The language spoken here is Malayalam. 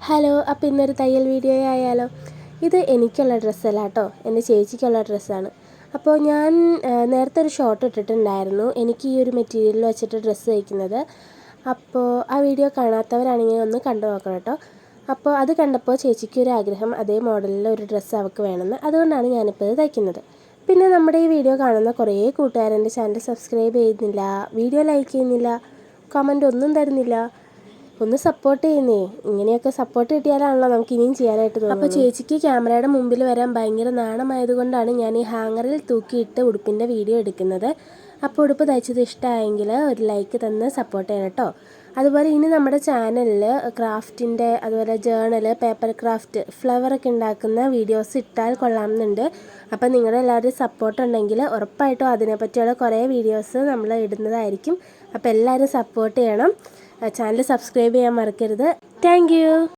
ഹലോ, അപ്പോൾ ഇന്നൊരു തയ്യൽ വീഡിയോ ആയാലോ. ഇത് എനിക്കുള്ള ഡ്രസ്സല്ല കേട്ടോ, എൻ്റെ ചേച്ചിക്കുള്ള ഡ്രസ്സാണ്. അപ്പോൾ ഞാൻ നേരത്തെ ഒരു ഷോർട്ട് ഇട്ടിട്ടുണ്ടായിരുന്നു എനിക്ക് ഈ ഒരു മെറ്റീരിയൽ വെച്ചിട്ട് ഡ്രസ്സ് തയ്ക്കുന്നത്. അപ്പോൾ ആ വീഡിയോ കാണാത്തവരാണെങ്കിൽ ഒന്ന് കണ്ടു നോക്കണം കേട്ടോ. അപ്പോൾ അത് കണ്ടപ്പോൾ ചേച്ചിക്കൊരു ആഗ്രഹം അതേ മോഡലിൽ ഒരു ഡ്രസ്സ് അവൾക്ക് വേണമെന്ന്. അതുകൊണ്ടാണ് ഞാനിപ്പോൾ ഇത് തയ്ക്കുന്നത്. പിന്നെ നമ്മുടെ ഈ വീഡിയോ കാണുന്ന കുറേ കൂട്ടുകാരെൻ്റെ ചാനൽ സബ്സ്ക്രൈബ് ചെയ്യുന്നില്ല, വീഡിയോ ലൈക്ക് ചെയ്യുന്നില്ല, കമൻ്റ് ഒന്നും തരുന്നില്ല. ഒന്ന് സപ്പോർട്ട് ചെയ്യുന്നേ. ഇങ്ങനെയൊക്കെ സപ്പോർട്ട് കിട്ടിയാലാണല്ലോ നമുക്ക് ഇനിയും ചെയ്യാനായിട്ട് തോന്നുന്നത്. അപ്പോൾ ചേച്ചിക്ക് ക്യാമറയുടെ മുമ്പിൽ വരാൻ ഭയങ്കര നാണമായതുകൊണ്ടാണ് ഞാൻ ഈ ഹാങ്ങറിൽ തൂക്കിയിട്ട് ഉടുപ്പിൻ്റെ വീഡിയോ എടുക്കുന്നത്. അപ്പോൾ ഉടുപ്പ് തയ്ച്ചത് ഇഷ്ടമായെങ്കിൽ ഒരു ലൈക്ക് തന്ന് സപ്പോർട്ട് ചെയ്യണം കേട്ടോ. അതുപോലെ ഇനി നമ്മുടെ ചാനലിൽ ക്രാഫ്റ്റിൻ്റെ, അതുപോലെ ജേണൽ, പേപ്പർ ക്രാഫ്റ്റ്, ഫ്ലവറൊക്കെ ഉണ്ടാക്കുന്ന വീഡിയോസ് ഇട്ടാൽ കൊള്ളാമെന്നുണ്ട്. അപ്പോൾ നിങ്ങളുടെ എല്ലാവരുടെയും സപ്പോർട്ട് ഉണ്ടെങ്കിൽ ഉറപ്പായിട്ടും അതിനെപ്പറ്റിയുള്ള കുറേ വീഡിയോസ് നമ്മൾ ഇടുന്നതായിരിക്കും. അപ്പോൾ എല്ലാവരും സപ്പോർട്ട് ചെയ്യണം. ചാനൽ സബ്സ്ക്രൈബ് ചെയ്യാൻ മറക്കരുത്. Thank you.